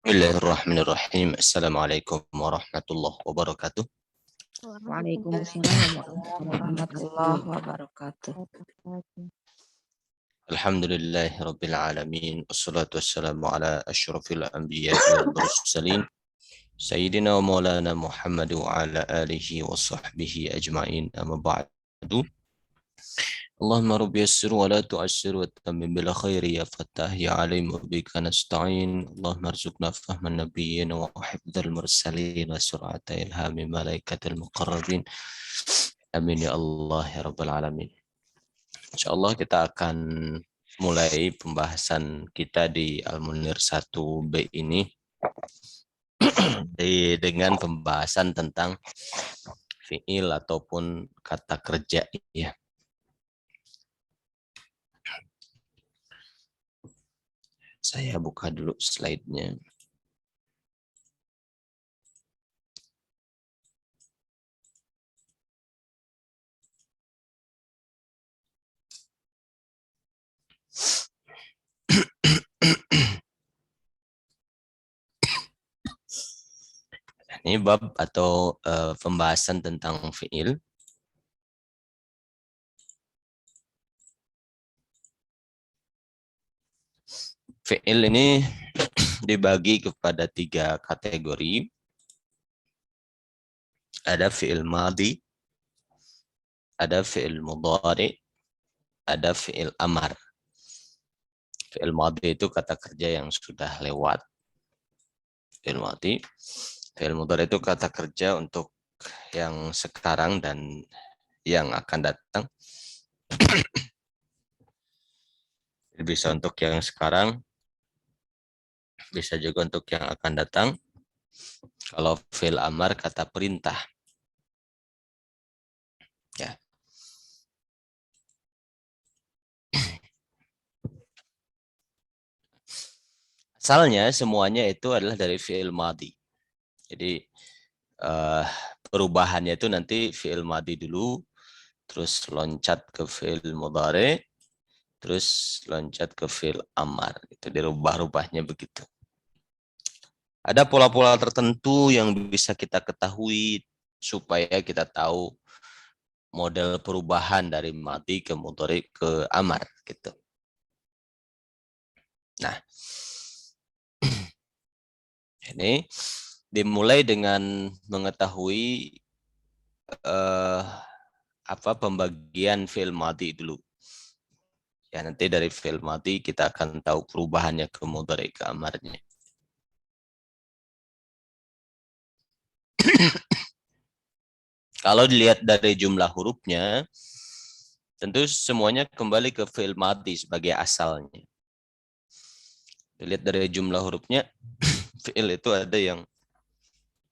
Bismillahirrahmanirrahim. Assalamualaikum warahmatullahi wabarakatuh. Waalaikumsalam Warahmatullahi warahmatullahi wabarakatuh. wabarakatuh. Alhamdulillahi rabbil alamin. Wassalatu wassalamu ala asyrafil anbiya wal mursalin. Sayyidina wa maulana Muhammad wa ala alihi wa sahbihi ajma'in. Amma ba'du. Allahumma rabbi yassir wa la tu'assir wa tammim bil khairi ya fattah ya alim wa bika nasta'in. Allahumma arzuqna fahman nabiyyin wa hifdzal mursalin wa sur'ata ilhami malaikatil muqarrabin. Amin ya Allah ya rabbal alamin. Insyaallah kita akan mulai pembahasan kita di Al-Munir 1B ini dengan pembahasan tentang fiil ataupun kata kerja ya. Saya buka dulu slide-nya. Ini bab atau pembahasan tentang fiil. Fiil ini dibagi kepada 3 kategori. Ada fiil madhi, ada fiil mudhari, ada fiil amar. Fiil madhi itu kata kerja yang sudah lewat. Fiil madhi. Fiil mudhari itu kata kerja untuk yang sekarang dan yang akan datang. Bisa untuk yang sekarang, bisa juga untuk yang akan datang. Kalau fiil amar kata perintah. Ya. Asalnya semuanya itu adalah dari fiil madhi. Jadi perubahannya itu nanti fiil madhi dulu, terus loncat ke fiil mudhari, terus loncat ke fiil amar. Itu dirubah-rubahnya begitu. Ada pola-pola tertentu yang bisa kita ketahui supaya kita tahu model perubahan dari madhi ke mudhari ke amar gitu. Nah, ini dimulai dengan mengetahui pembagian fiil madhi dulu. Ya, nanti dari fiil madhi kita akan tahu perubahannya ke mudhari ke amarnya. Kalau dilihat dari jumlah hurufnya, tentu semuanya kembali ke fiil madhi sebagai asalnya. Dilihat dari jumlah hurufnya, fiil itu ada yang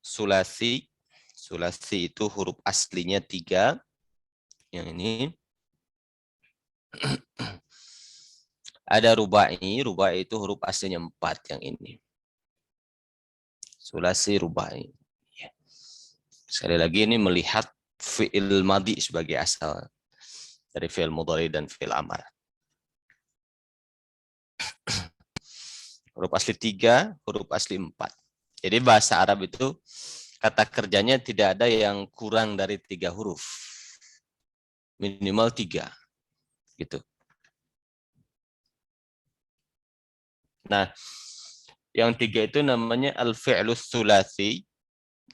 sulasi. Sulasi itu huruf aslinya 3. Yang ini. Ada rubai. Rubai itu huruf aslinya 4. Yang ini. Sulasi rubai. Sekali lagi ini melihat fi'il madhi sebagai asal dari fi'il mudhari dan fi'il amar. Huruf asli 3, huruf asli 4. Jadi bahasa Arab itu kata kerjanya tidak ada yang kurang dari 3 huruf. Minimal 3. Gitu. Nah, yang 3 itu namanya al-fi'lus tsulasi.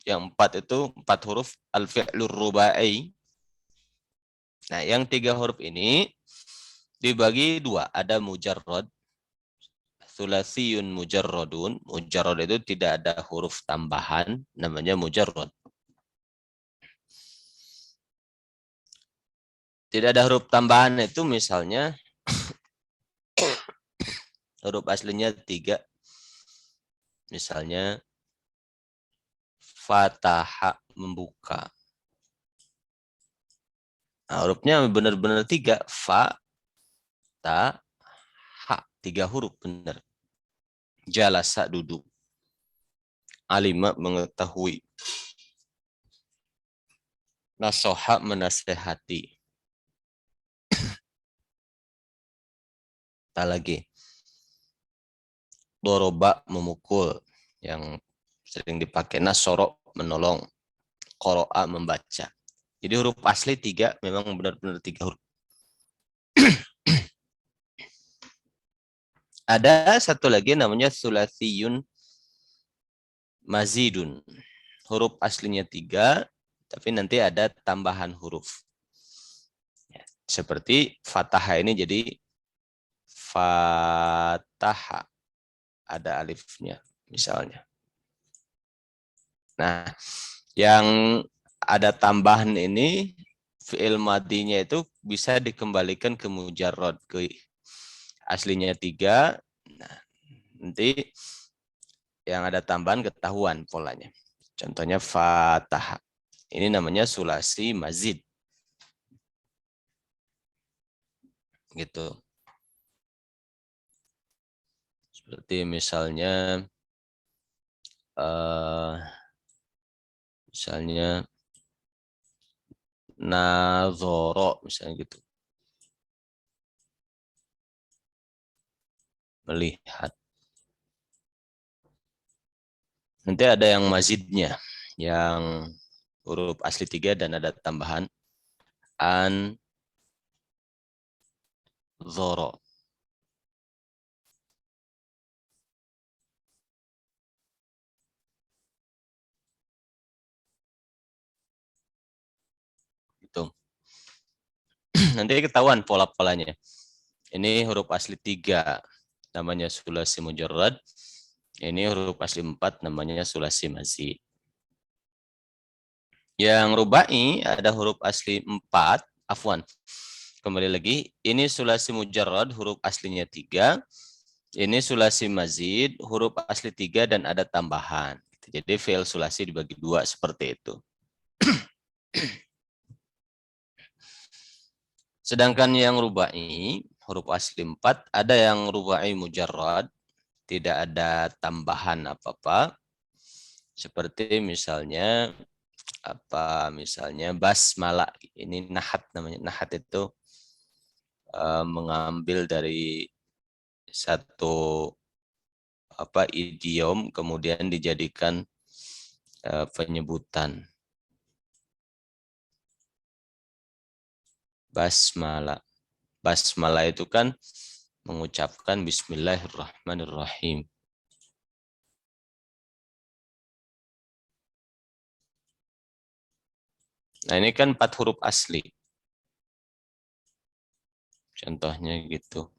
Yang 4 itu 4 huruf al-fi'lur rubai. Nah, yang 3 huruf ini dibagi 2. Ada mujarrad. Thulasiyun mujarradun. Mujarrad itu tidak ada huruf tambahan. Namanya mujarrad. Tidak ada huruf tambahan itu misalnya huruf aslinya 3. Misalnya fataha membuka. Nah, hurufnya benar-benar 3. Fa, ta, ha. 3 huruf benar. Jalasa duduk. Alima mengetahui. Nasoha menasehati. Tak lagi. Doroba memukul. yang sering dipakai. Nasoro menolong, qoro'a membaca. Jadi huruf asli 3, memang benar-benar 3 huruf. Ada satu lagi namanya sulatsiyun mazidun. Huruf aslinya 3, tapi nanti ada tambahan huruf. Ya, seperti fathah ini jadi fataha. Ada alifnya misalnya. Nah, yang ada tambahan ini fi'il madinya itu bisa dikembalikan ke mujarrad, ke aslinya 3. Nah, nanti yang ada tambahan ketahuan polanya. Contohnya fatah. Ini namanya sulasi mazid. Gitu. Seperti misalnya nazoro misalnya gitu. Melihat. Nanti ada yang mazidnya, yang huruf asli 3 dan ada tambahan an zoro. Gitu. Nanti ketahuan pola-polanya. Ini huruf asli 3 namanya sulasi mujarrad. Ini huruf asli 4 namanya sulasi mazid. Yang rubai ada huruf asli 4, afwan. Kembali lagi, ini sulasi mujarrad huruf aslinya 3. Ini sulasi mazid huruf asli 3 dan ada tambahan. Jadi fi'il sulasi dibagi 2 seperti itu. Sedangkan yang rubai huruf asli 4 ada yang rubai mujarrad, tidak ada tambahan apa-apa. Seperti misalnya basmalah, ini nahat namanya. Nahat itu mengambil dari satu idiom kemudian dijadikan penyebutan. Basmalah. Basmalah itu kan mengucapkan bismillahirrahmanirrahim. Nah, ini kan 4 huruf asli. Contohnya gitu.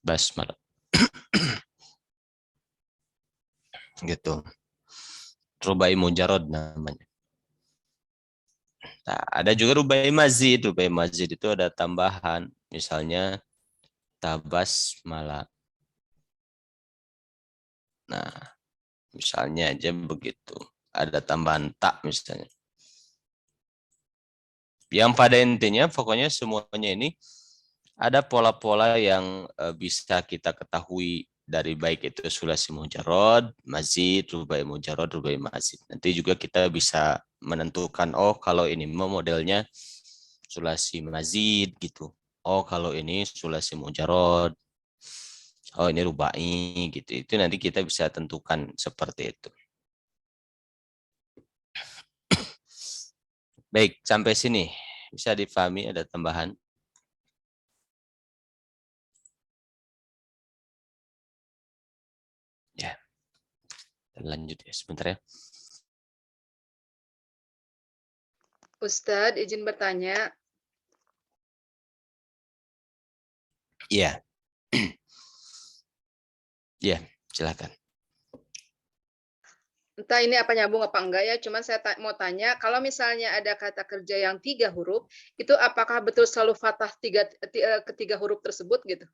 Basmalah. Gitu. Rubai mujarrad namanya. Nah, ada juga rubai mazid. Rubai mazid itu ada tambahan. Misalnya tabasmalah. Nah, misalnya aja begitu. Ada tambahan tak misalnya. Yang pada intinya pokoknya semuanya ini ada pola-pola yang bisa kita ketahui dari baik itu sulasi mujarrad, mazid, rubai mujarrad, rubai mazid. Nanti juga kita bisa menentukan, oh kalau ini modelnya sulasi mazid gitu. Oh kalau ini sulasi mujarrad. Oh ini rubai gitu. Itu nanti kita bisa tentukan seperti itu. Baik, sampai sini bisa difahami, ada tambahan? Ya, lanjut ya sebentar ya. Ustadz, izin bertanya. Iya. Iya, silakan. Entah ini apa nyambung apa enggak ya, cuman saya mau tanya, kalau misalnya ada kata kerja yang 3 huruf, itu apakah betul selalu fathah ketiga huruf tersebut gitu?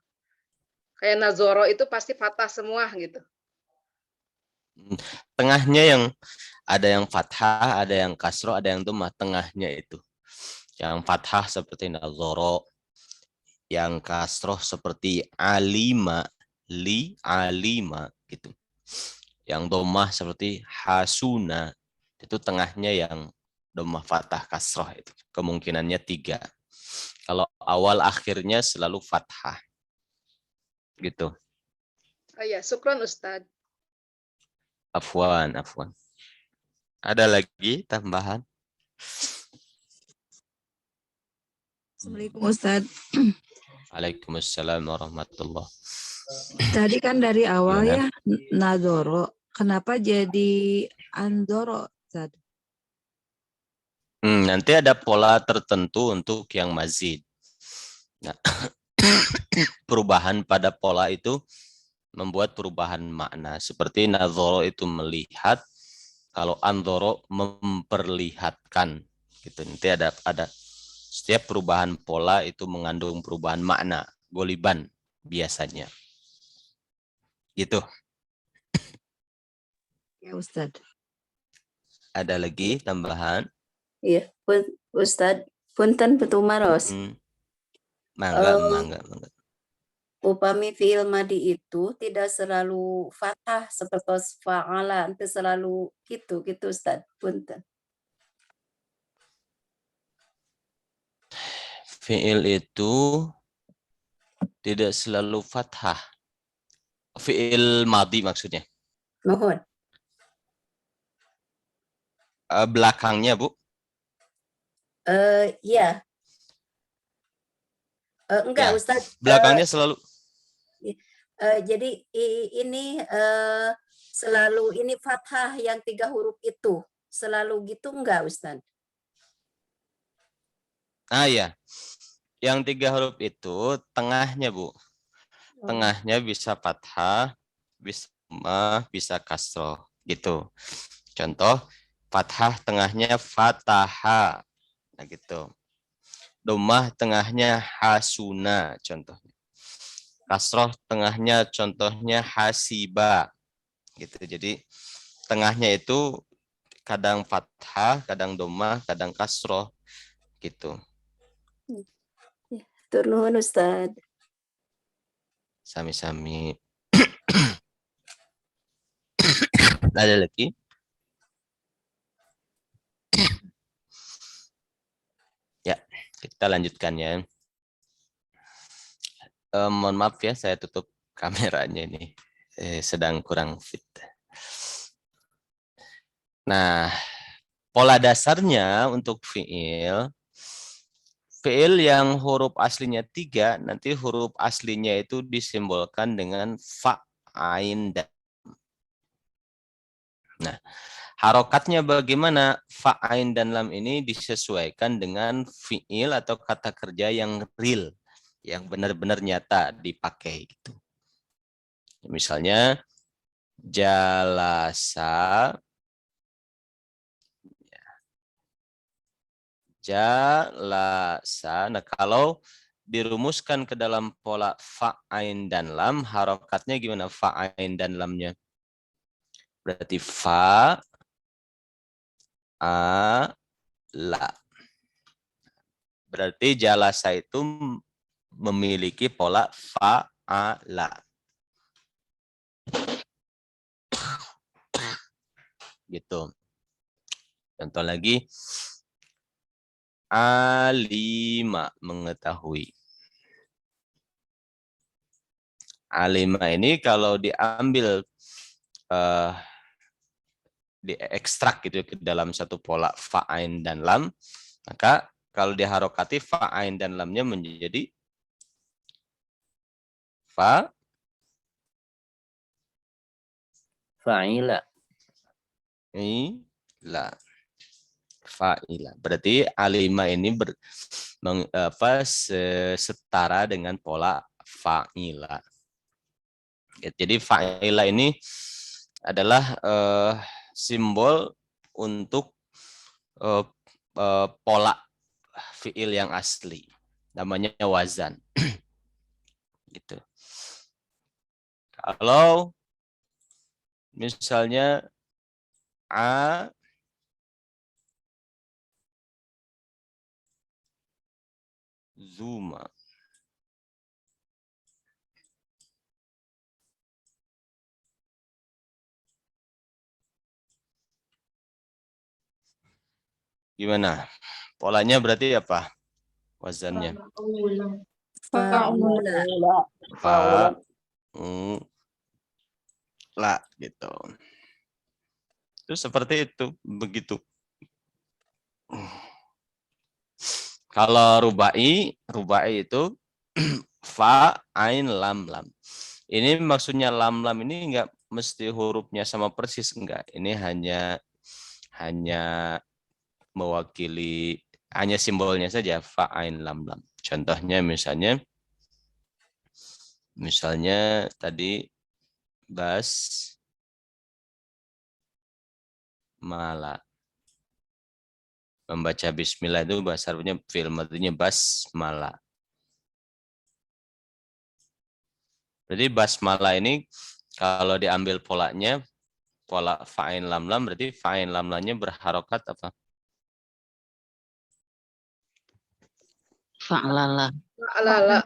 Kayak nazoro itu pasti fathah semua gitu. Tengahnya yang ada yang fathah, ada yang kasro, ada yang dhammah, tengahnya itu. Yang fathah seperti nazoro, yang kasroh seperti alima, alima gitu. Yang dhammah seperti hasuna, itu tengahnya yang dhammah fathah kasroh itu. Kemungkinannya 3. Kalau awal akhirnya selalu fathah. Gitu. Oh ya, syukron Ustadz. Afwan. Ada lagi tambahan? Assalamualaikum Ustaz. Waalaikumsalam warahmatullah. Tadi kan dari awal Gimana? ya Nadoro. Kenapa jadi Andoro Ustaz? Nanti ada pola tertentu untuk yang mazid. Nah, perubahan pada pola itu membuat perubahan makna. Seperti nazoro itu melihat, kalau andoro memperlihatkan. Gitu. Nanti ada setiap perubahan pola itu mengandung perubahan makna, goliban biasanya. Gitu. Ya Ustaz. Ada lagi tambahan? Iya, Ustadz, punten petumaros. Mangga. Upami fi'il madi itu tidak selalu fathah seperti fa'ala, itu selalu gitu Ustadz, punten. Fi'il itu tidak selalu fathah. Fi'il madi maksudnya. Mohon. Belakangnya, Bu. Iya. Enggak, Ya, Ustadz. belakangnya selalu. Jadi ini selalu ini fathah yang 3 huruf itu. Selalu gitu enggak, Ustadz? Ya. Yang 3 huruf itu tengahnya, Bu. Tengahnya bisa fathah, bisa dhammah, bisa kasroh. Gitu. Contoh, fathah tengahnya fataha. Nah, gitu. Dhammah tengahnya hasuna, contohnya. Kasroh tengahnya contohnya hasiba. Gitu. Jadi tengahnya itu kadang fathah, kadang dhammah, kadang kasroh. Gitu. Turun Ustadz. Sami-sami. Ada lagi? Ya, kita lanjutkan ya. Mohon maaf ya, saya tutup kameranya ini. Sedang kurang fit. Nah, pola dasarnya untuk fi'il yang huruf aslinya 3, nanti huruf aslinya itu disimbolkan dengan fa, ain, dan. Nah, harokatnya bagaimana? Fa, ain, dan lam ini disesuaikan dengan fi'il atau kata kerja yang real, yang benar-benar nyata dipakai. Gitu. Misalnya, jalasa, jalasa. Nah, kalau dirumuskan ke dalam pola fa, ain, dan lam, harokatnya gimana? Fa, ain, dan lamnya. Berarti fa, a, la. Berarti jalasa itu memiliki pola fa, a, la. Gitu. Contoh lagi, alima, mengetahui. Alima ini kalau diambil diekstrak gitu ke dalam satu pola fa, ain, dan lam, maka kalau diharokati fa, ain, dan lamnya menjadi fa, Fa'ila. ila, fa'ila. Berarti alima ini setara dengan pola fa'ila. Jadi fa'ila ini adalah simbol untuk pola fi'il yang asli. Namanya wazan. Gitu. Kalau misalnya a, zuma. Gimana? Polanya berarti apa? Wazannya. Fa, la, gitu. Itu seperti itu, begitu. Kalau rubai itu fa, ain, lam, lam. Ini maksudnya lam, lam ini enggak mesti hurufnya sama persis, enggak. Ini hanya mewakili, hanya simbolnya saja, fa, ain, lam, lam. Contohnya misalnya tadi bas mala. Membaca bismillah itu bahasa Arabnya fi'il madhinya basmalah. Jadi basmalah ini kalau diambil polanya, pola fa'in lam lam, berarti fa'in lam lamnya berharokat apa? Fa'lala. Alala.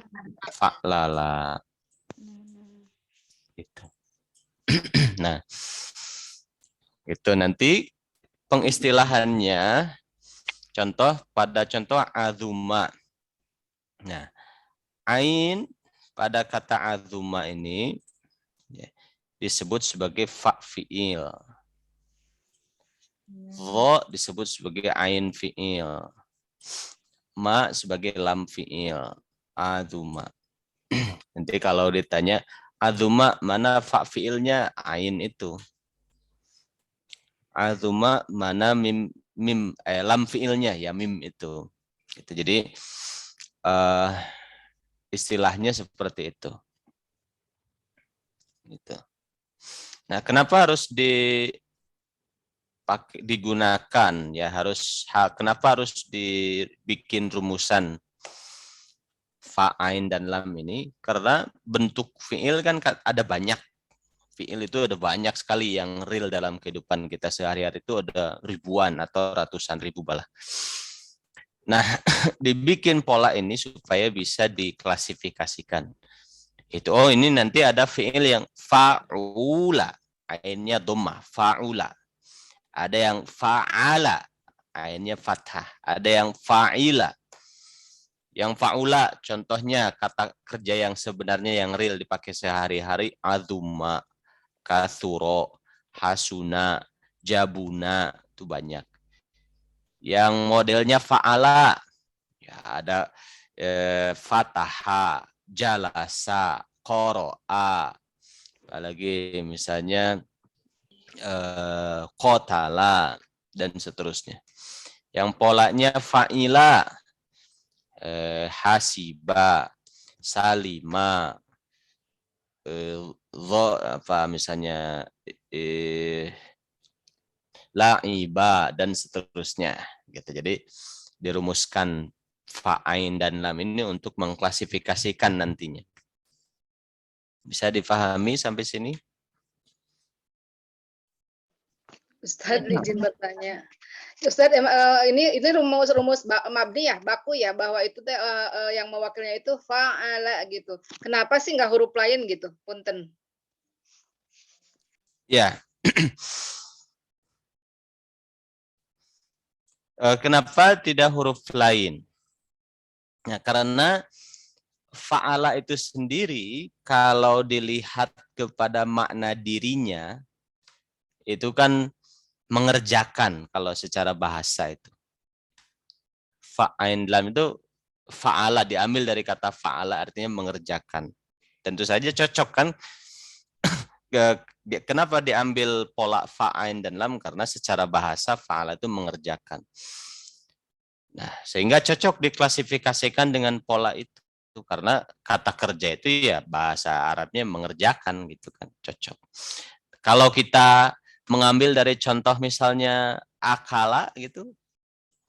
Fa'lala. Itu. Nah, itu nanti pengistilahannya, pada contoh azuma. Nah, ain pada kata azuma ini ya, disebut sebagai fa fi'il. Dha disebut sebagai ain fi'il. Ma sebagai lam fi'il. Azuma. Nanti kalau ditanya azuma mana fa fi'ilnya, ain itu. Azuma mana lam fi'ilnya, ya mim itu. Jadi istilahnya seperti itu. Gitu. Nah, kenapa harus digunakan ya, kenapa harus dibikin rumusan fa, ain, dan lam ini? Karena bentuk fi'il kan ada banyak. Fi'il itu ada banyak sekali yang real dalam kehidupan kita sehari-hari, itu ada ribuan atau ratusan ribu balah. Nah, dibikin pola ini supaya bisa diklasifikasikan. Ini nanti ada fi'il yang fa'ula, ainnya dhammah, fa'ula. Ada yang fa'ala, ainnya fathah. Ada yang fa'ila. Yang fa'ula contohnya kata kerja yang sebenarnya yang real dipakai sehari-hari, azuma, kathuro, hasuna, jabuna, itu banyak. Yang modelnya fa'ala, ya ada fataha, jalasa, qoro'a, apalagi misalnya qotala, dan seterusnya. Yang polanya fa'ila, hasiba, salima, misalnya la'iba, dan seterusnya. Gitu. Jadi dirumuskan fa'ain dan lam ini untuk mengklasifikasikan nantinya. Bisa difahami sampai sini? Ustadz izin bertanya. Ustadz, ini rumus mabni ya, baku ya, bahwa itu yang mewakilnya itu fa'ala gitu. Kenapa sih nggak huruf lain gitu? Punten. Ya. Kenapa tidak huruf lain? Nah, karena fa'ala itu sendiri kalau dilihat kepada makna dirinya itu kan mengerjakan kalau secara bahasa itu. Fa'ain lam itu fa'ala, diambil dari kata fa'ala artinya mengerjakan. Tentu saja cocok kan. Kenapa diambil pola fa'ain dan lam? Karena secara bahasa fa'ala itu mengerjakan. Nah, sehingga cocok diklasifikasikan dengan pola itu. Karena kata kerja itu ya bahasa Arabnya mengerjakan gitu kan, cocok. Kalau kita mengambil dari contoh misalnya akala gitu,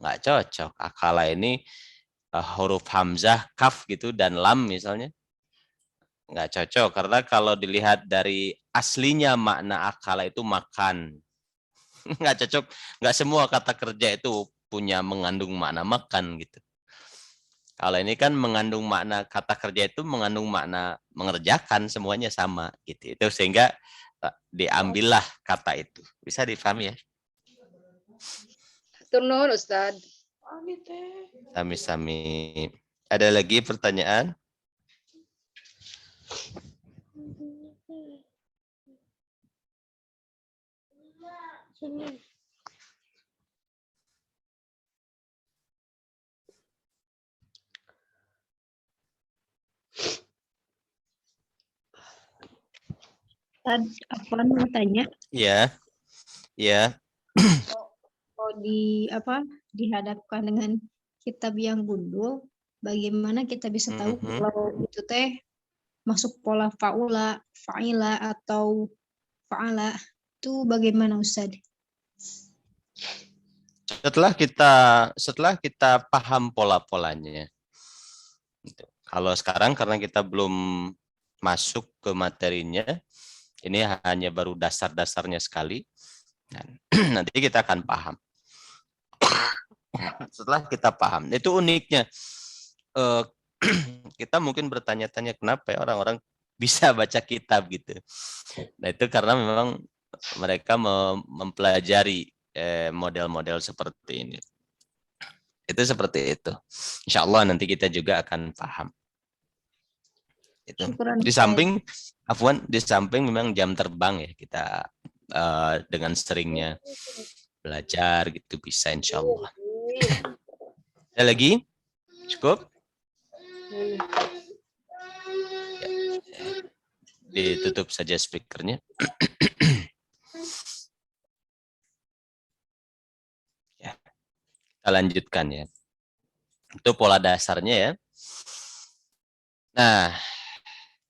nggak cocok. Akala ini huruf hamzah, kaf gitu, dan lam misalnya. Nggak cocok, karena kalau dilihat dari aslinya makna akala itu makan. Nggak cocok, nggak semua kata kerja itu punya mengandung makna makan gitu. Kalau ini kan mengandung makna, kata kerja itu mengandung makna mengerjakan, semuanya sama gitu. Itu sehingga diambillah kata itu. Bisa difahami ya? Turun Ustadz. Sami-sami. Ada lagi pertanyaan? Afwan mau tanya, Ya, ya. kalau dihadapkan dengan kitab yang gundul, bagaimana kita bisa tahu Mhm. kalau itu teh masuk pola faula, fa'ila atau fa'ala, itu bagaimana Ustaz? Setelah kita paham pola-polanya. Gitu. Kalau sekarang karena kita belum masuk ke materinya, ini hanya baru dasar-dasarnya sekali. Dan nanti kita akan paham. Setelah kita paham, itu uniknya. Kita mungkin bertanya-tanya kenapa ya orang-orang bisa baca kitab gitu. Nah itu karena memang mereka mempelajari model-model seperti ini. Itu seperti itu. Insya Allah nanti kita juga akan paham. Itu. Syukuran, Di Ustaz. samping, Afwan, di samping memang jam terbang ya kita dengan seringnya belajar gitu bisa insya Allah. Ada lagi? Cukup? Ya. Ditutup saja speakernya. Ya. Kita lanjutkan ya. Itu pola dasarnya ya. Nah,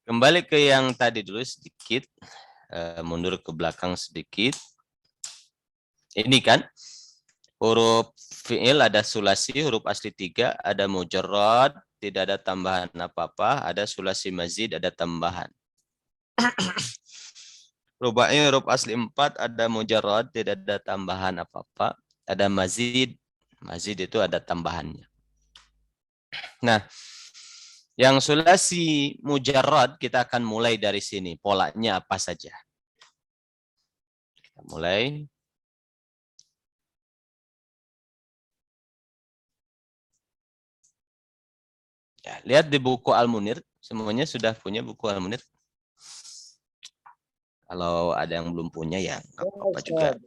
kembali ke yang tadi dulu sedikit. Mundur ke belakang sedikit. Ini kan huruf fi'il ada sulasi, huruf asli 3, ada mujarrad, tidak ada tambahan apa-apa, ada sulasi mazid, ada tambahan. Rubai huruf asli 4, ada mujarrad, tidak ada tambahan apa-apa, ada mazid, mazid itu ada tambahannya. Nah, yang sulasi mujarrad kita akan mulai dari sini, polanya apa saja. Kita mulai. Ya, lihat di buku Al-Munir, semuanya sudah punya buku Al-Munir. Kalau ada yang belum punya ya nggak apa-apa juga.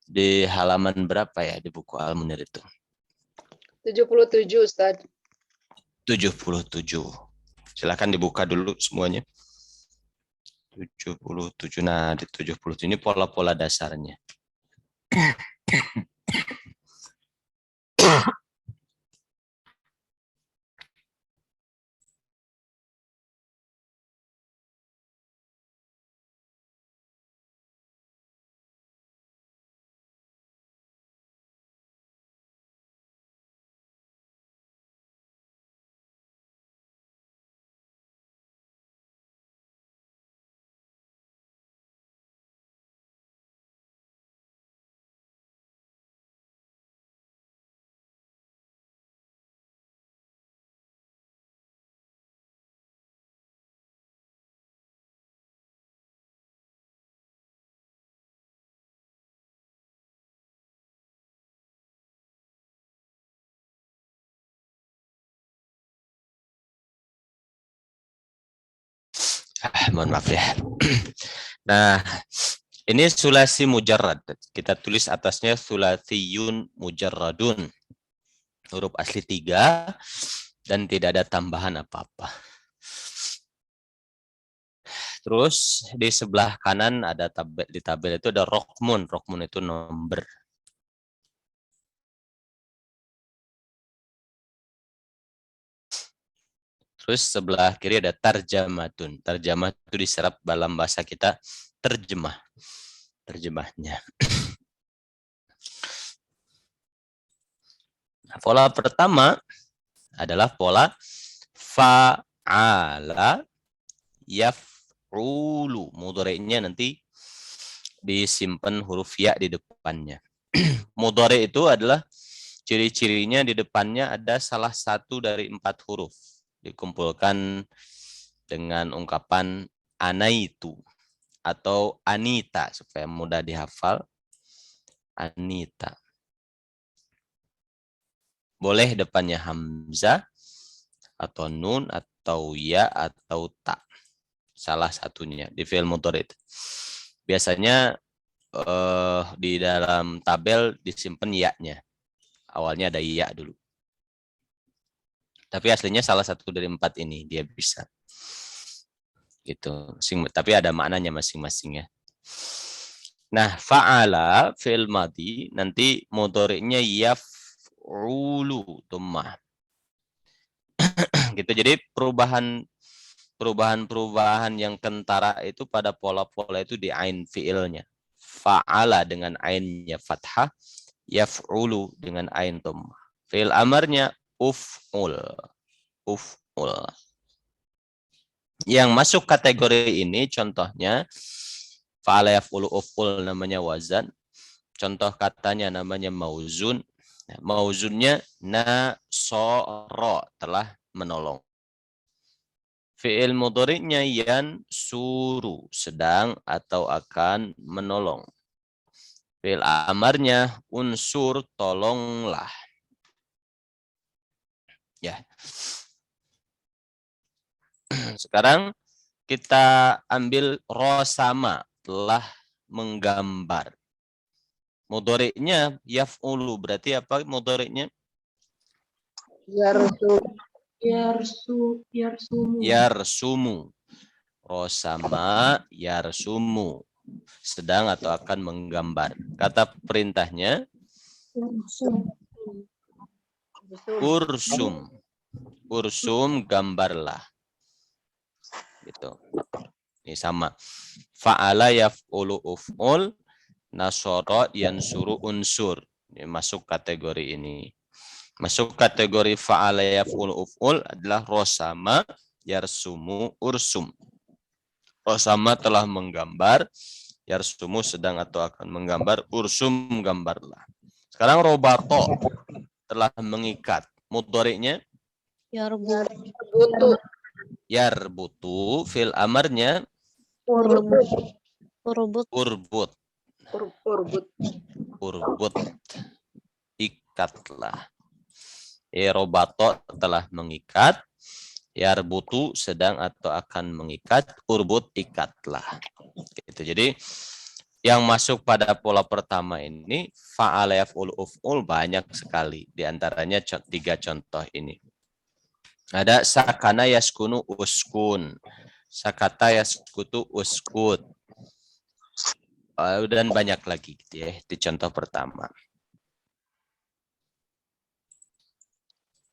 Di halaman berapa ya di buku Al-Munir itu? 77 Ustaz. 77. Silakan dibuka dulu semuanya. 77. Nah, di 77 ini pola-pola dasarnya. Mohon maaf ya. Nah, ini sulasi mujarrad. Kita tulis atasnya sulasiyun mujarradun. Huruf asli 3 dan tidak ada tambahan apa-apa. Terus di sebelah kanan ada tabel, di tabel itu ada rokmun. Rokmun itu nomor. Terus sebelah kiri ada tarjamatun. Tarjamah itu diserap dalam bahasa kita terjemah. Terjemahnya. Nah, pola pertama adalah pola fa'ala yaf'ulu. Mudhari'nya nanti disimpan huruf ya di depannya. Mudhari' itu adalah ciri-cirinya di depannya ada salah satu dari 4 huruf. Dikumpulkan dengan ungkapan anaitu atau anita supaya mudah dihafal. Anita. Boleh depannya hamzah atau nun atau ya atau ta. Salah satunya di fi'il mudhari'. Biasanya di dalam tabel disimpan ya-nya. Awalnya ada ya dulu. Tapi aslinya salah satu dari 4 ini dia bisa. Gitu. Tapi ada maknanya masing-masing ya. Nah, fa'ala fi'il madhi nanti mudhari'nya yaf'ulu dhammah. Gitu. Jadi perubahan yang kentara itu pada pola-pola itu di ain fi'ilnya. Fa'ala dengan ainnya fathah, yaf'ulu dengan ain dhammah. Fi'il amarnya uf'ul. Uf'ul. Yang masuk kategori ini contohnya fa'ala yaf'ulu uf'ul namanya wazan. Contoh katanya namanya mauzun. Mauzunnya nasara telah menolong. Fi'il mudhari'nya yansuru sedang atau akan menolong. Fi'il amarnya unsur tolonglah. Ya. Sekarang kita ambil rosama telah menggambar. Mudhari'nya yaf'ulu berarti apa mudhari'nya? Yarsumu. Rosama yarsumu. Sedang atau akan menggambar. Kata perintahnya ursum. Ursum gambarlah. Gitu. Ini sama. Fa'ala yaf'ulu uf'ul. Nasara yansuru unsur. Ini masuk kategori ini. Masuk kategori fa'ala yaf'ulu uf'ul adalah rosama yarsumu ursum. Rosama telah menggambar, yarsumu sedang atau akan menggambar, ursum gambarlah. Sekarang robato telah mengikat. Mudhari'nya Yarbutu. yarbutu, fil amarnya Urbut. urbut. Urbut. Urbut. Ikatlah. Robato telah mengikat. Yarbutu sedang atau akan mengikat. Urbut ikatlah. Gitu. Jadi yang masuk pada pola pertama ini fa'ala yaf'ulu uf'ul banyak sekali. Di antaranya 3 contoh ini. Ada sakana yaskunu uskun. Sakata yaskutu uskut. Dan banyak lagi gitu ya di contoh pertama.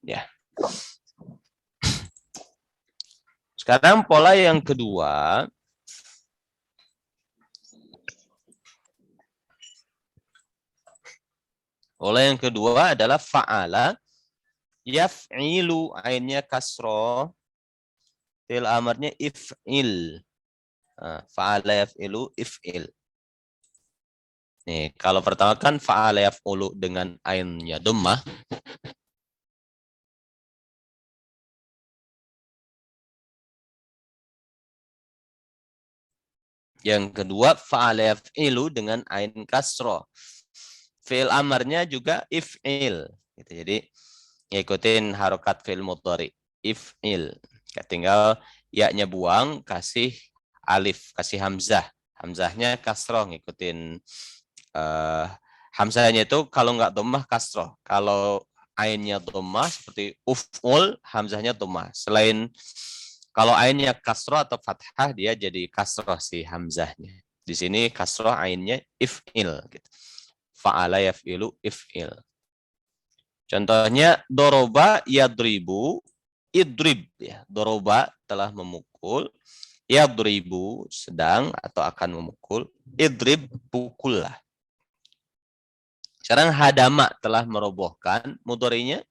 Ya. Sekarang pola yang kedua. Pola yang kedua adalah fa'ala yaf'ilu, ainnya kasro, fil amarnya if'il. Fa'ala yaf'ilu if'il. Nih, kalau pertama kan fa'ala yaf'ulu dengan ainnya dhammah. Yang kedua fa'ala yaf'ilu dengan ain kasro. Fi'il amarnya juga if'il. Gitu. Jadi ngikutin harokat fi'il mudhari. If'il. Tinggal ya-nya buang, kasih alif, kasih hamzah. Hamzahnya kasroh, ngikutin hamzahnya itu kalau nggak dhammah kasroh. Kalau ainnya dhammah seperti uf'ul, hamzahnya dhammah. Selain kalau ainnya kasroh atau fathah, dia jadi kasroh si hamzahnya. Di sini kasroh ainnya if'il. Gitu. Fa'ala yaf'ilu if'il. Contohnya doroba yadribu idrib. Ya. Doroba telah memukul. Yadribu sedang atau akan memukul. Idrib pukullah. Sekarang hadama telah merobohkan. Mudhari'nya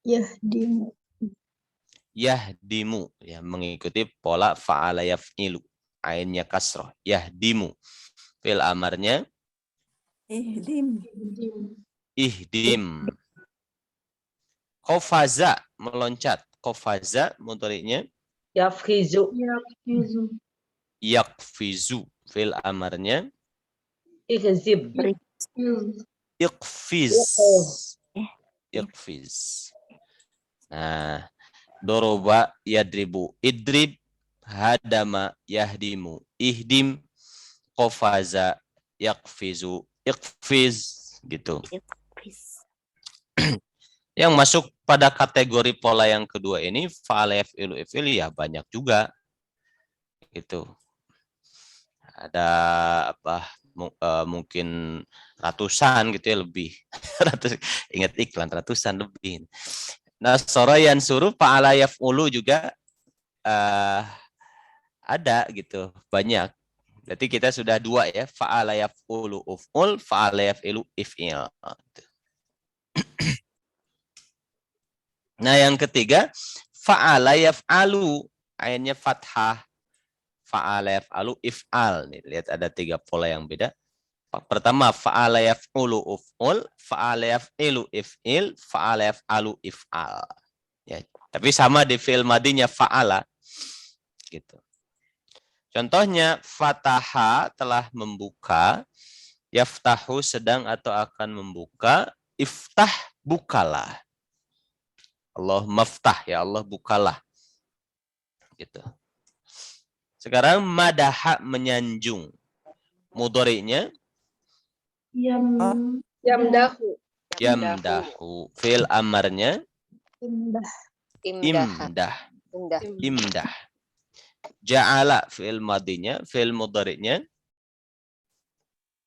Yahdimu. Yahdimu. Ya, mengikuti pola fa'ala yaf'ilu. Ainnya kasroh. Yahdimu. Fil amarnya ihdim. Qafaza meloncat. Qafaza mudhari'nya Yafhizu. yakfizu. Fil amarnya Ihzib. iqfiz. Iqfiz. Nah, doroba yadribu idrib, hadama yahdimu ihdim, qafaza, yaqfizu, iqfiz gitu. Yang masuk pada kategori pola yang kedua ini fa'ala yaf'ilu if'il ya banyak juga. Gitu. Ada apa mungkin ratusan gitu ya lebih. Ingat iklan ratusan lebih. Nah, soroyan suruh fa'ala yaf'ulu juga ada gitu, banyak. Berarti kita sudah dua ya, fa'ala yaf'ulu uf'ul, fa'ala yaf'ilu if'il. Nah, yang ketiga, fa'ala yaf'alu, ayatnya fathah. Fa'ala yaf'alu if'al. Nih, lihat ada 3 pola yang beda. Pertama, fa'ala yaf'ulu uf'ul, fa'ala yaf'ilu if'il, fa'ala yaf'alu if'al. Ya, tapi sama di fi'il madinya fa'ala. Gitu. Contohnya, fataha telah membuka, yaftahu sedang atau akan membuka, iftah bukalah. Allah maftah, ya Allah bukalah. Gitu. Sekarang madaha menyanjung. Mudhari'nya Yamdahu. yamdahu. Fi'il amarnya Indah. imdah. Imdah. Ja'ala fi'il madinya, fi'il mudhari'nya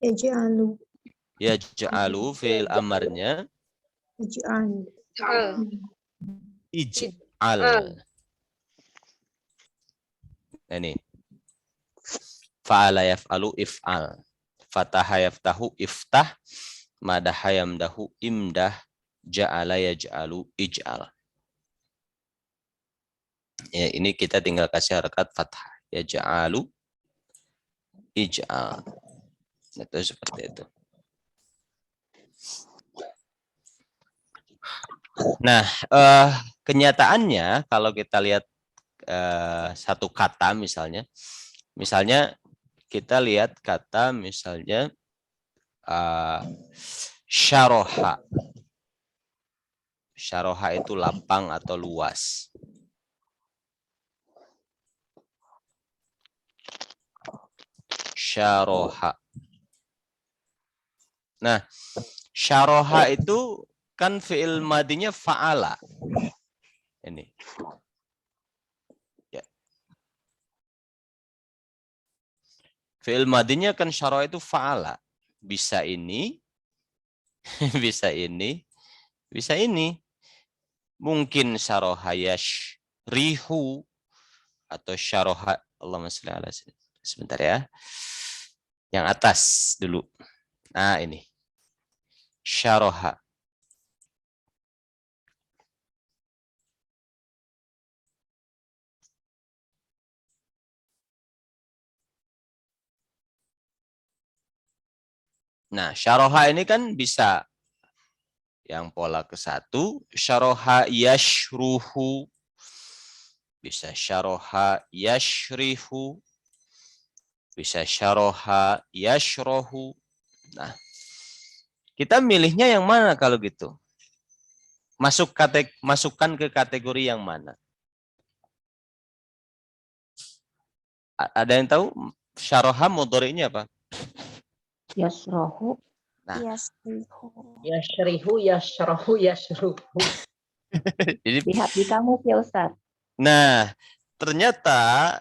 Yaj'alu. yaj'alu, fi'il amarnya Yaj'al. ij'al. Nah, ini. Fa'ala yaf'alu if'al. Fataha yaftahu iftah. Madaha yamdahu imdah. Ja'ala yaj'alu ij'al. Ya, ini kita tinggal kasih harakat fathah. Yaj'alu ij'al. Itu seperti itu. Nah, kenyataannya kalau kita lihat satu kata misalnya kita lihat kata misalnya syaroha. Syaroha itu lapang atau luas. Syaroha. Nah, syaroha itu kan fi'il madinya fa'ala. Ini. Ya. Fi'il madinya kan syaroha itu fa'ala. Bisa ini, bisa ini, bisa ini. Mungkin syaroha yashrihu atau syaroha, Allahumma shalli ala sayyidina. Sebentar ya. Yang atas dulu. Nah, ini. Syaroha. Nah, syaroha ini kan bisa yang pola ke-1, syaroha yashruhu, bisa syaroha yashrihu, bisa syaroha yashrohu. Nah, kita milihnya yang mana kalau gitu? Masukkan ke kategori yang mana? Ada yang tahu syaroha mudhari'nya apa? Yasrohu. Nah. Yasrihu. Yashruhu. Jadi, Lihat di kamus ya Ustaz. nah, ternyata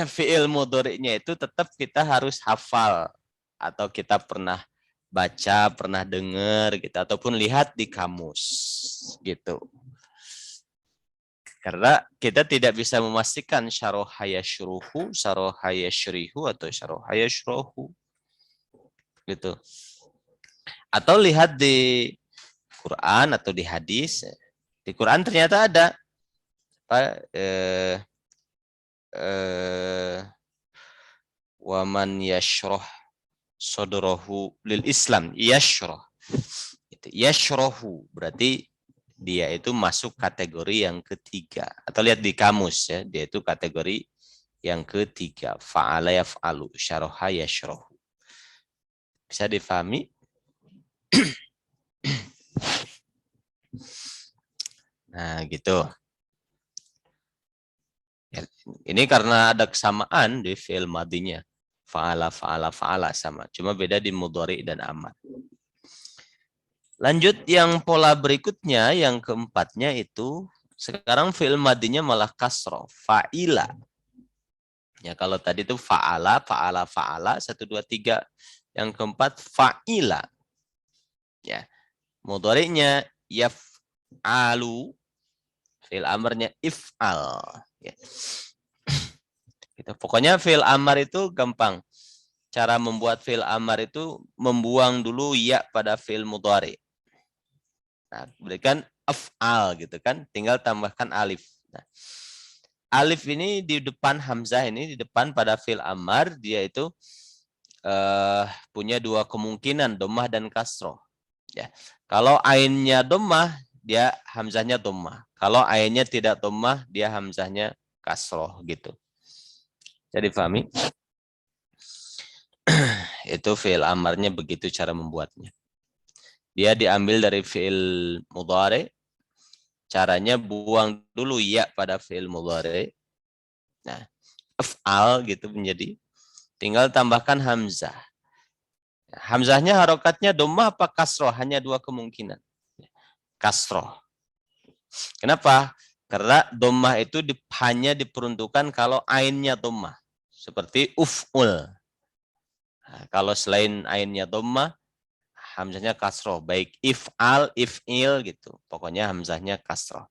fi'il mudhari'nya itu tetap kita harus hafal atau kita pernah baca, pernah dengar gitu ataupun lihat di kamus gitu. Karena kita tidak bisa memastikan syaroha yashruhu, syaroha yashrihu atau syaroha yashrohu. Gitu. Atau lihat di Quran atau di hadis. Di Quran ternyata ada waman yashroh sodorohu lil Islam yashroh. Yashrohu berarti dia itu masuk kategori yang ketiga. Atau lihat di kamus ya, dia itu kategori yang ketiga. Fa'ala yaf'alu syaroha yashrohu. Bisa difahami? Nah, gitu. Ya, ini karena ada kesamaan di fi'il madinya. Fa'ala, fa'ala, fa'ala sama. Cuma beda di mudhari dan amar. Lanjut yang pola berikutnya, yang keempatnya itu sekarang fi'il madinya malah kasroh. Fa'ila. Ya kalau tadi itu fa'ala, fa'ala, fa'ala 1 2 3. Yang keempat fa'ila. Ya. Mudhari'nya yaf'alu. Fi'il amarnya if'al. Ya. Gitu. Pokoknya fi'il amar itu gampang. Cara membuat fi'il amar itu membuang dulu ya pada fi'il mudhari. Nah, berikan af'al gitu kan, tinggal tambahkan alif. Nah, alif ini di depan hamzah ini di depan pada fi'il amar dia itu punya 2 kemungkinan, dhammah dan kasroh. Ya. Kalau ainnya dhammah, dia hamzahnya dhammah. Kalau ainnya tidak dhammah, dia hamzahnya kasroh gitu. Jadi pahami? Itu fi'il amarnya begitu cara membuatnya. Dia diambil dari fi'il mudhari. Caranya buang dulu ya pada fi'il mudhari. Nah, af'al gitu menjadi. Tinggal tambahkan hamzah. Hamzahnya harokatnya dhammah apa kasroh? Hanya 2 kemungkinan. Kasroh. Kenapa? Karena dhammah itu hanya diperuntukkan kalau ainnya dhammah. Seperti uf'ul. Nah, kalau selain ainnya dhammah, hamzahnya kasroh. Baik if'al, if'il gitu. Pokoknya hamzahnya kasroh.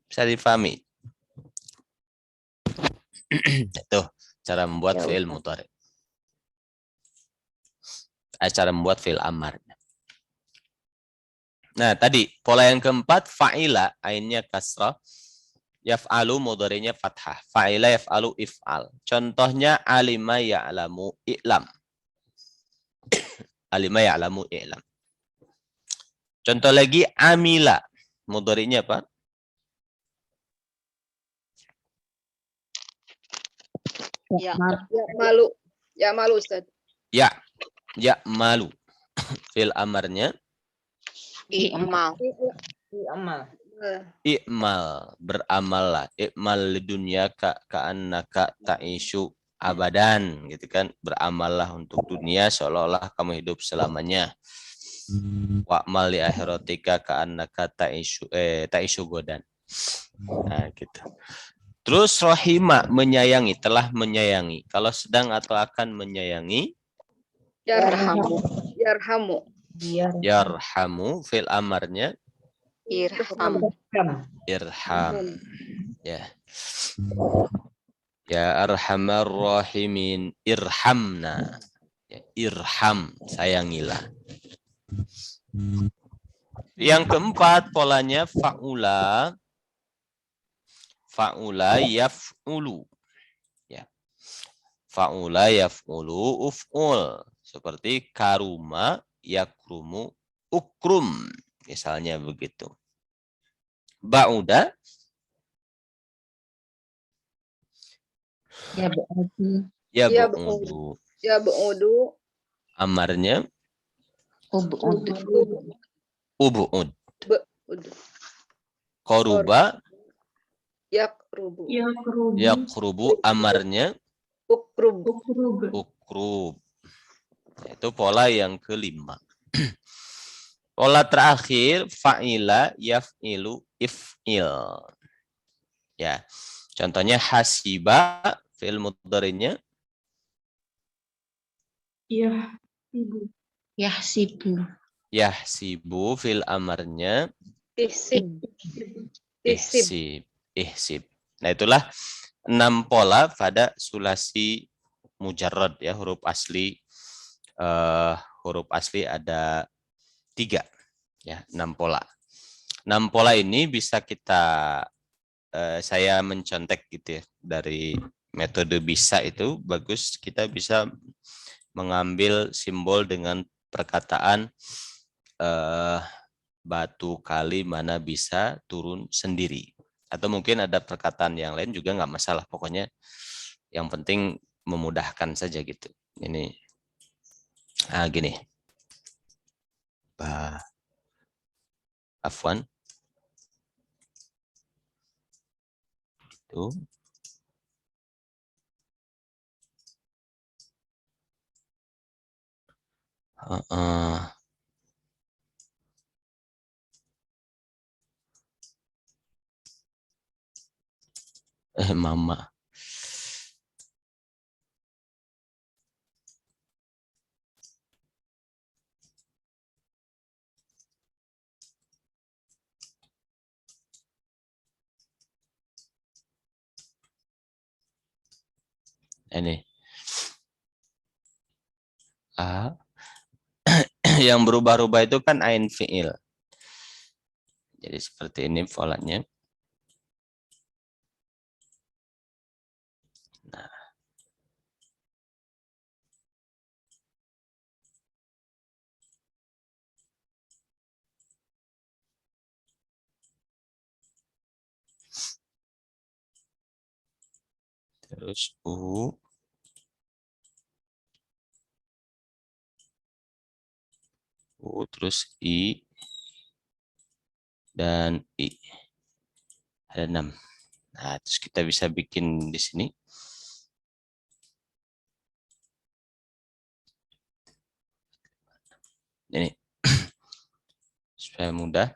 Bisa difahami? Itu cara membuat Ya, fi'il Ustaz. mudhari. Cara membuat fi'il amar. Nah, tadi pola yang keempat fa'ila, ainnya kasrah. Yaf'alu mudhari'nya fathah. Fa'ila yaf'alu if'al. Contohnya alima ya'lamu i'lam. Alima ya'lamu i'lam. Contoh lagi amila. Mudhari'nya apa? Ya malu. Ya malu Ustaz. Ya. Ya malu. Fi'il amarnya I'mal. i'mal. Beramallah. I'mal dunya ka'annaka ta'ishu abadan. Gitu kan. Beramallah untuk dunia seolah-olah kamu hidup selamanya. Wa'mal li akhiratika ka'annaka ta'ishu godan. Nah, gitu. Terus rohima, menyayangi, telah menyayangi. Kalau sedang atau akan menyayangi, Yarhamu. Yarhamu. yarhamu, fil amarnya, Irham. irham. Ya. Ya arhamar rahimin, irhamna. Ya, irham, sayangilah. Yang keempat, polanya fa'ula. Fa'ula yaf'ulu. Ya. Fa'ula yaf'ulu uf'ul. Seperti karuma yakrumu ukrum. Misalnya begitu. Ba'uda. Ya, berarti Ya Ya ba'udu. Ya bu'udu. Amarnya ubud. ubu'ud. Bu'udu. Koruba Yakrubu. yakrubu. Amarnya Ukrub. ukrub. Itu pola yang kelima. Pola terakhir fa'ila yaf'ilu if'il. Ya. Contohnya hasiba fi'il mudhari'nya Yahsibu. yahsibu, fi'il amarnya Ihsib. Ihsib. ihsib. Nah, itulah 6 pola pada sulasi mujarrad ya, huruf asli. Huruf asli ada 3 ya, 6 pola. 6 pola ini bisa kita saya mencontek gitu ya, dari metode bisa itu bagus kita bisa mengambil simbol dengan perkataan batu kali mana bisa turun sendiri. Atau mungkin ada perkataan yang lain juga nggak masalah. Pokoknya yang penting memudahkan saja gitu. Ini gini. Afwan. Itu. Mama. Ini yang berubah-ubah itu kan ain fi'il. Jadi seperti ini polanya. Nah. Terus terus I dan I. Ada 6. Nah, terus kita bisa bikin di sini. Ini supaya mudah.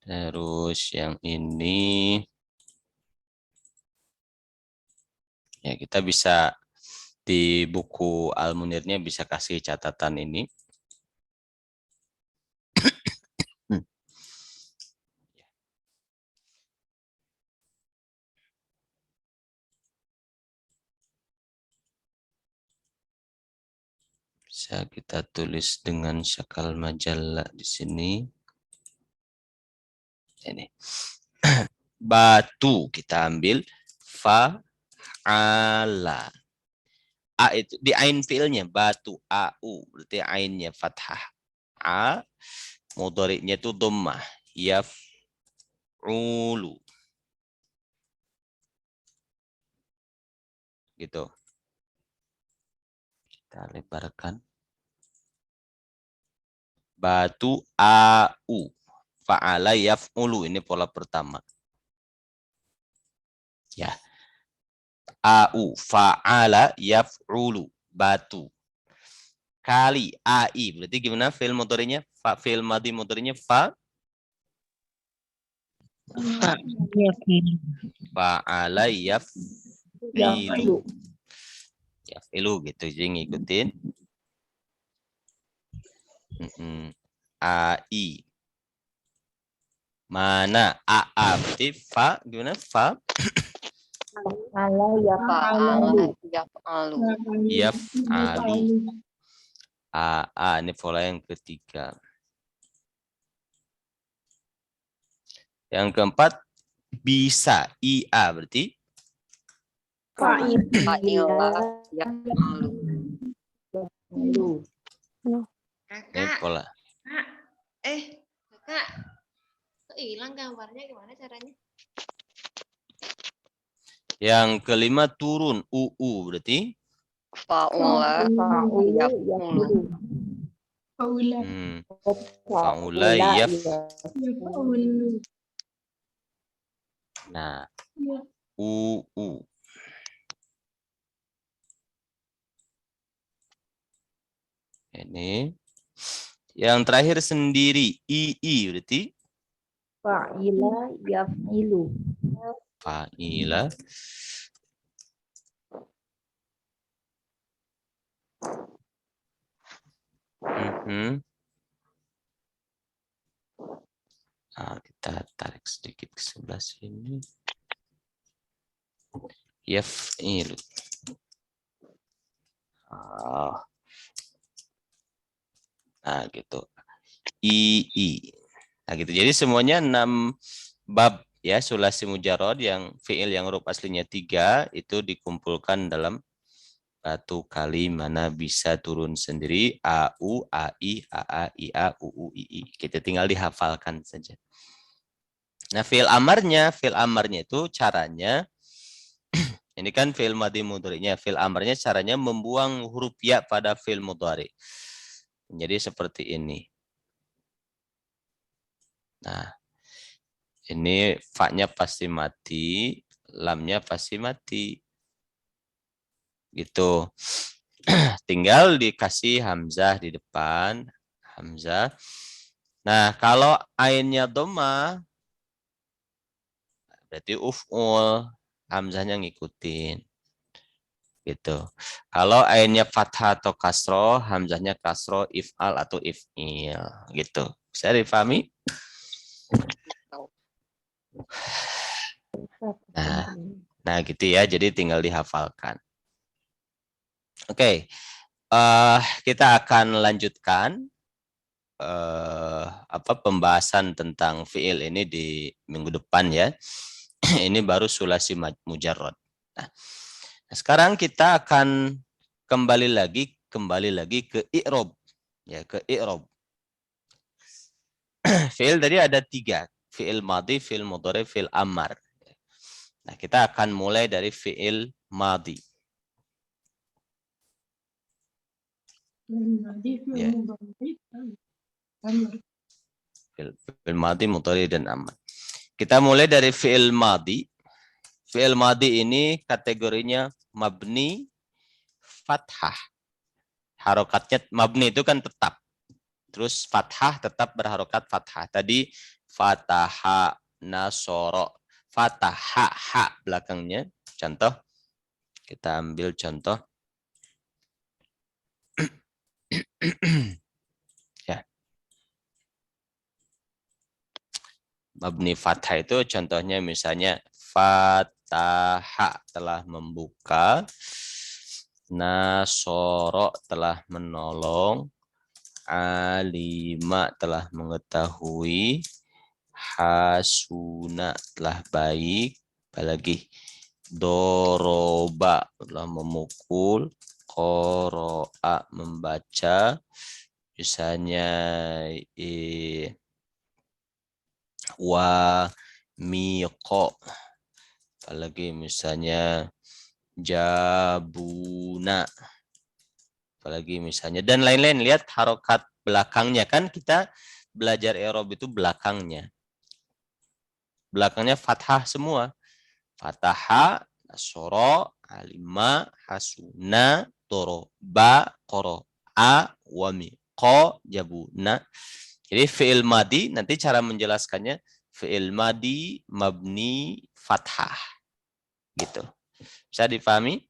Terus yang ini ya kita bisa di buku Al-Munirnya bisa kasih catatan ini. Bisa kita tulis dengan syakal majalah di sini. Ini. Batu kita ambil fa'ala. A itu di ain fiilnya batu au berarti ainnya fathah. A mudhari'nya itu dhammah yaf'ulu. Gitu. Kita lebarkan. Batu au fa'ala yaf'ulu, ini pola pertama. Ya. Au fa'ala yaf'ulu batu. Kali ai berarti gimana fi'il mudhari'nya? Fi'il madhi mudhari'nya fa'ala yaf'ilu. Yaf'ilu gitu, jadi ngikutin. Ai. Mana aa berarti fa gimana? Fa yaf'alu. Ini pola yang ketiga. Yang keempat bisa ia berarti ini pola. Kakak, hilang gambarnya, gimana caranya? Yang kelima turun berarti Fa'ula yaf'ulu. Fa'ula yaf'ulu. Nah, ini yang terakhir sendiri ii berarti Fa'ila yaf'ilu. fa'ila kita tarik sedikit ke sebelah sini. Yaf'ilu. Nah, gitu. Ii. Nah, gitu. Jadi semuanya 6 bab ya, sulasi mujarrad yang fi'il yang huruf aslinya 3 itu dikumpulkan dalam satu kali mana bisa turun sendiri au, ai, aa, ia, uu, ii. Kita tinggal dihafalkan saja. Nah, fi'il amarnya itu caranya ini kan fi'il madhi mudhari'nya. Fi'il amarnya caranya membuang huruf ya pada fi'il mudhari'. Jadi seperti ini. Nah, ini fa-nya pasti mati, lamnya pasti mati. Gitu. Tinggal dikasih hamzah di depan, hamzah. Nah, kalau ainnya dhamma berarti uf'ul, hamzahnya ngikutin. Gitu. Kalau ainnya fathah atau kasroh, hamzahnya kasroh, if'al atau if'il. Gitu. Bisa dipahami? Nah, gitu ya. Jadi tinggal dihafalkan. Oke. Kita akan lanjutkan pembahasan tentang fi'il ini di minggu depan ya. Ini baru sulasi mujarrad. Nah, sekarang kita akan kembali lagi ke i'rab ya, ke i'rab. Fi'il tadi ada 3, fi'il madhi, fi'il mudhari, fi'il amar. Nah, kita akan mulai dari fi'il madhi. Ya. Fi'il madhi, mudhari dan amar. Kita mulai dari fi'il madhi. Fi'il madhi ini kategorinya mabni fathah. Harokatnya mabni itu kan tetap. Terus fathah tetap berharokat fathah. Tadi fataha nasoro. Fataha ha belakangnya. Contoh. Kita ambil contoh. Ya. Mabni fathah itu contohnya misalnya fataha telah membuka, nasoro telah menolong, alima telah mengetahui, hasuna telah baik, apalagi doroba telah memukul, qoro'a membaca, misalnya wa miqo, apalagi misalnya jabuna, apalagi misalnya dan lain-lain. Lihat harokat belakangnya, kan kita belajar i'rab itu belakangnya fathah semua. Fataha, nasoro, alima, hasuna, doroba, qoro'a, wa miqo, jabuna. Jadi fi'il madi nanti cara menjelaskannya fi'il madi mabni fathah. Gitu. Bisa dipahami?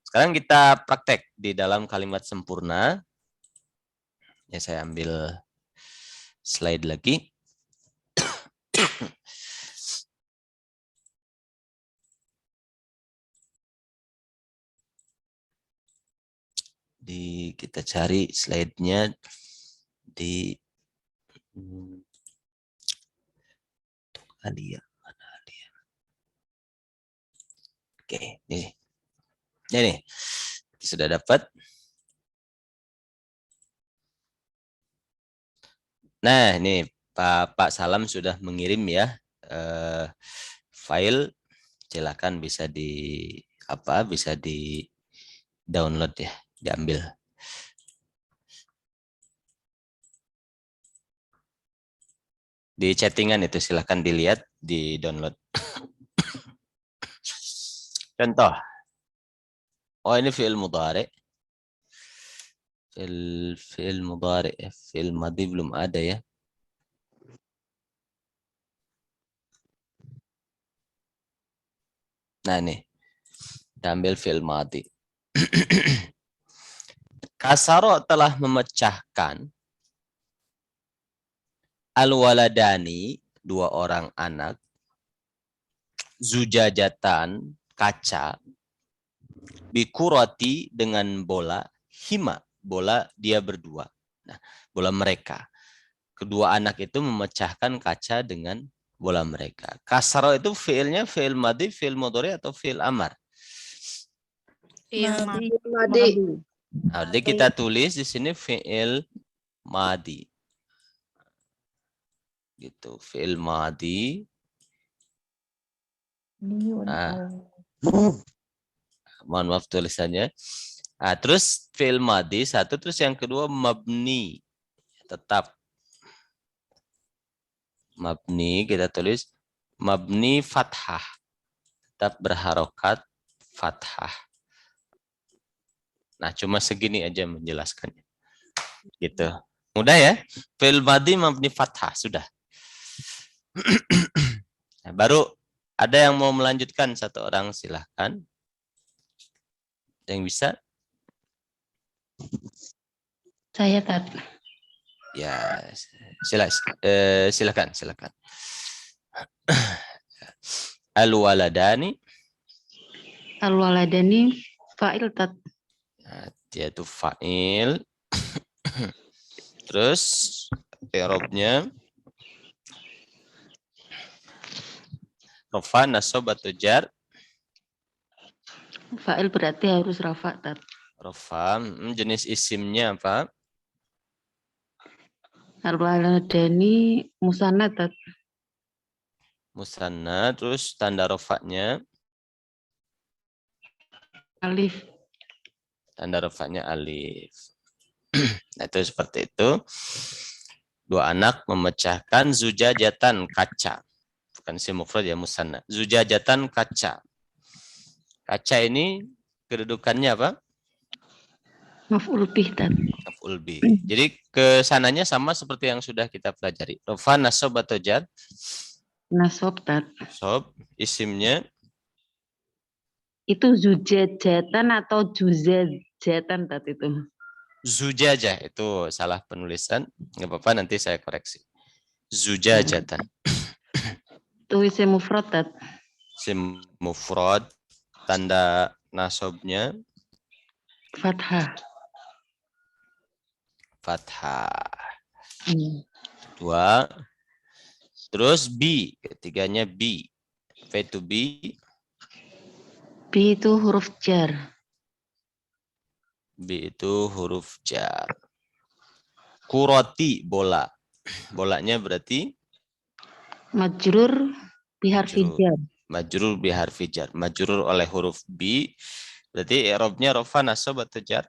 Sekarang kita praktek di dalam kalimat sempurna. Ya, saya ambil slide lagi. Kita cari slide-nya di Alia. Mana Alia? Oke, ini. Ini sudah dapat. Nah, ini Pak Salam sudah mengirim ya file. Silakan bisa di download ya, diambil. Di chattingan itu silakan dilihat, di download. Contoh. Oh, ini fi'il mudhari. Fi'il mudhari, fi'il madhi belum ada ya. Nah, nih. Kita ambil fi'il madhi. Kasaro telah memecahkan al-waladani, 2 orang anak, zujajatan, kaca, bikurati dengan bola, hima, bola dia berdua. Nah, bola mereka. Kedua anak itu memecahkan kaca dengan bola mereka. Kasaro itu fi'ilnya fi'il madhi, fi'il mudhari atau fi'il amar? Fi'il Madhi. madhi. Nah, jadi kita tulis di sini fi'il madhi. Gitu. Fi'il madi. Niun Mohon maaf tulisannya. Nah, terus fi'il madi satu, terus yang kedua mabni. Tetap. Mabni kita tulis mabni fathah. Tetap berharokat fathah. Nah, cuma segini aja menjelaskannya. Gitu. Mudah ya? Fi'il madi mabni fathah, sudah. Nah, baru ada yang mau melanjutkan satu orang, silahkan. Yang bisa? Saya Tat. Ya, silakan. Al-waladani. Al-waladani fa'il Tat. Nah, dia itu fa'il. Terus i'rabnya rafa, nasab atau jar? Fa'il berarti harus rafa Tat. Rafa. Jenis isimnya apa? Al-waladani musanna Tat. Musanna. Terus tanda rafanya? Alif. Tanda rafanya alif. Nah, itu seperti itu. Dua anak memecahkan zujajatan kaca. Bukan si mufrad ya, musanna. Zujajatan kaca. Kaca ini kedudukannya apa? Maf'ul bih Tat. Maf'ul bih. Jadi kesananya sama seperti yang sudah kita pelajari. Rafa, nasab atau jar? Nasab Tat. Sob. Isimnya Itu zujajatan atau juzajatan Tat itu. zujajah. Itu salah penulisan. Nggak apa-apa, nanti saya koreksi. Zujajatan. Itu isim mufrad Tat. Isim mufrad. Tanda nasabnya Fathah. fathah. Dua. Terus B. Ketiganya B. V to B. B itu huruf jar. B itu huruf jar. Kuroti, bola. Bolanya berarti Majrur biharfi jar. majrur biharfi jar. Majrur oleh huruf B. Berarti i'rabnya rafa, nasab atau jar?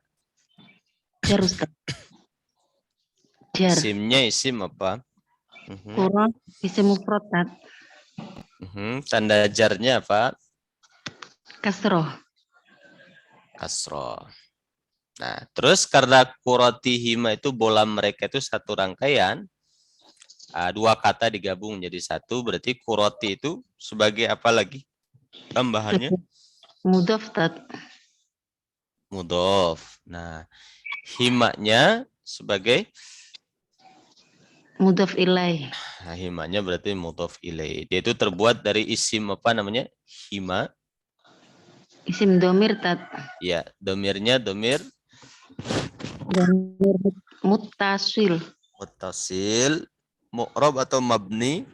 Jar Ustaz. Jar. Isimnya isim apa? Kurang isim mufrad Tat. Tanda jarnya apa? Kasroh. Kasroh. Nah, terus karena kurotihima itu bola mereka itu satu rangkaian, dua kata digabung menjadi satu, berarti kuroti itu sebagai apa lagi tambahannya? Mudhof Tat. Mudhof. Nah, himanya sebagai Mudhof ilaih. nah, himanya berarti mudhof ilaih. Dia itu terbuat dari isim apa namanya? Hima. Isim domir Tat. Ya, domirnya domir Domir muttasil. muttasil, mu'rab atau mabni?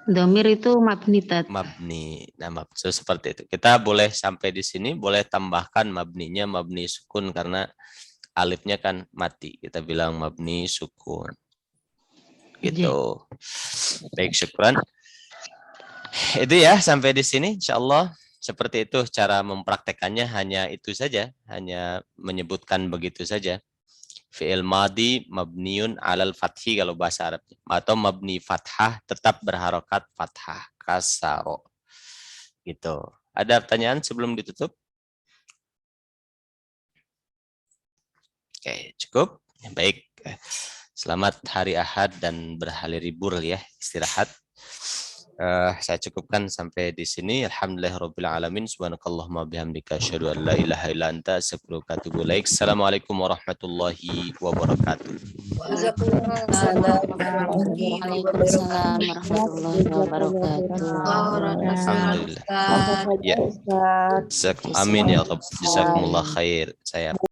Domir itu mabni Tat. Mabni. Nah, maksud seperti itu. Kita boleh sampai di sini, boleh tambahkan mabninya mabni sukun karena alifnya kan mati. Kita bilang mabni sukun. Gitu. Baik, syukran. Itu ya sampai di sini insyaallah. Seperti itu cara mempraktekannya, hanya itu saja, hanya menyebutkan begitu saja. Fi'il madi mabniun alal fathi kalau bahasa Arabnya, atau mabni fathah tetap berharokat fathah kasaro. Gitu. Ada pertanyaan sebelum ditutup? Oke, cukup. Baik. Selamat hari Ahad dan berhari libur ya, istirahat. Saya cukupkan sampai di sini. Alhamdulillahirabbil alamin. Subhanakallahumma bihamdika asyhadu an la ilaha illa anta astaghfiruka wa atubu ilaik. Assalamualaikum warahmatullahi wabarakatuh. Waalaikumsalam warahmatullahi wabarakatuh. Alhamdulillah. Ya. Amin ya Rabb. Jazakumullah khair. Saya